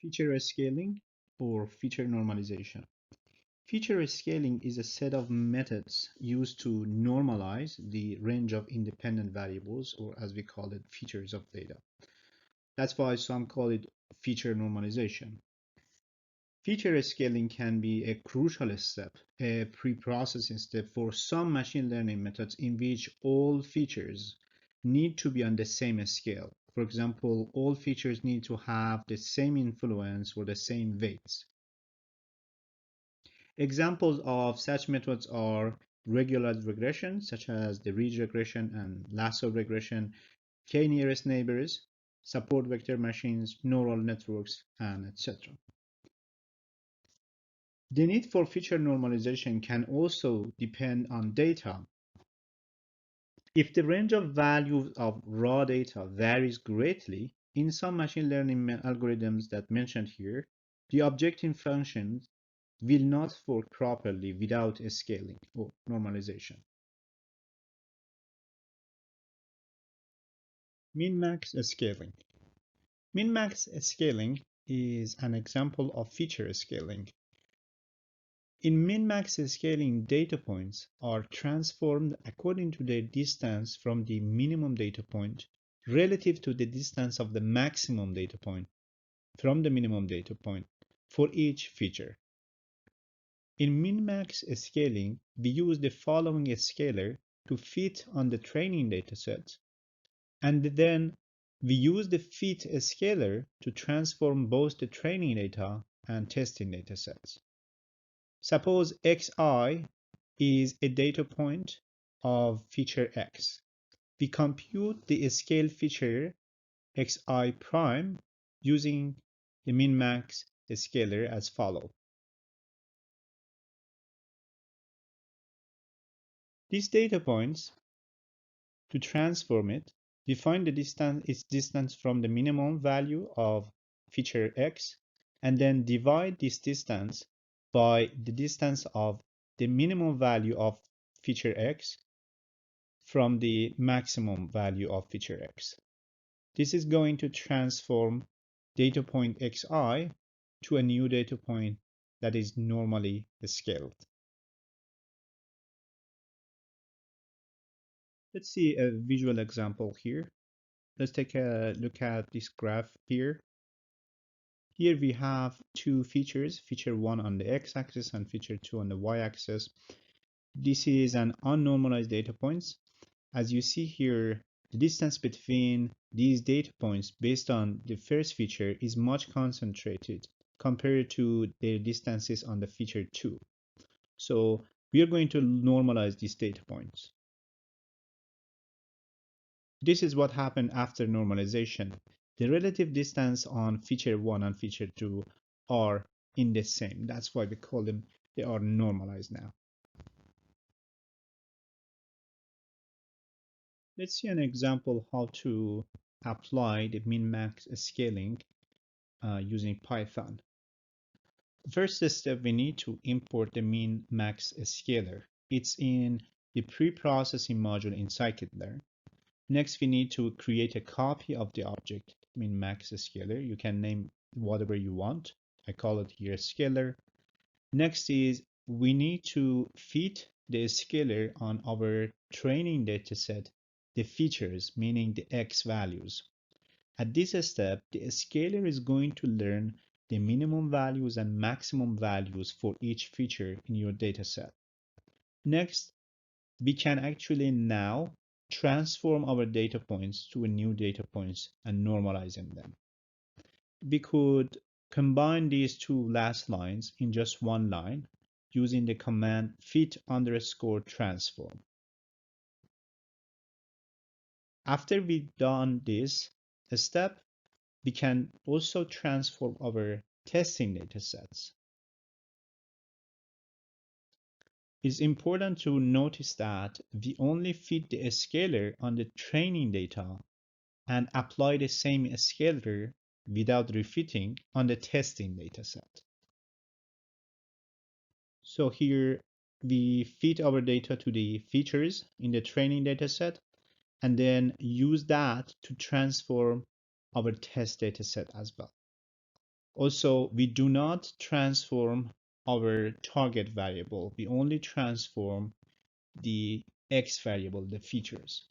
Feature scaling or feature normalization. Feature scaling is a set of methods used to normalize the range of independent variables, or as we call it, features of data. That's why some call it feature normalization. Feature scaling can be a crucial step, a pre-processing step for some machine learning methods in which all features need to be on the same scale. For example, all features need to have the same influence or the same weights. Examples of such methods are regularized regression, such as the ridge regression and lasso regression, k-nearest neighbors, support vector machines, neural networks, and etc. The need for feature normalization can also depend on data. If the range of values of raw data varies greatly, in some machine learning algorithms that mentioned here, the objective functions will not work properly without a scaling or normalization. Min-max scaling. Min-max scaling is an example of feature scaling. In min-max scaling, data points are transformed according to their distance from the minimum data point relative to the distance of the maximum data point from the minimum data point for each feature. In min-max scaling, we use the following scaler to fit on the training dataset, and then we use the fit scaler to transform both the training data and testing datasets. Suppose xi is a data point of feature x. We compute the scale feature xi prime using the min-max scaler as follows. These data points, to transform it, define its distance from the minimum value of feature x, and then divide this distance by the distance of the minimum value of feature x from the maximum value of feature x. This is going to transform data point xi to a new data point that is normally scaled. Let's see a visual example here. Let's take a look at this graph here. Here we have two features, feature 1 on the x-axis and feature 2 on the y-axis. This is an unnormalized data points. As you see here, the distance between these data points based on the first feature is much concentrated compared to their distances on the feature 2. So we are going to normalize these data points. This is what happened after normalization. The relative distance on feature 1 and feature 2 are in the same. That's why we call them, they are normalized now. Let's see an example how to apply the min-max scaling using Python. The first step, we need to import the min-max scaler. It's in the pre-processing module in Scikit-Learn. Next, we need to create a copy of the object min-max scaler. You can name whatever you want. I call it here scaler. Next is we need to fit the scaler on our training dataset, the features, meaning the x values. At this step, the scaler is going to learn the minimum values and maximum values for each feature in your dataset. Next, we can actually now transform our data points to a new data points and normalizing them. We could combine these two last lines in just one line using the command fit_transform. After we've done this step, we can also transform our testing datasets. It's important to notice that we only fit the scaler on the training data and apply the same scaler without refitting on the testing dataset. So here we fit our data to the features in the training dataset and then use that to transform our test dataset as well. Also, we do not transform our target variable. We only transform the x variable, the features.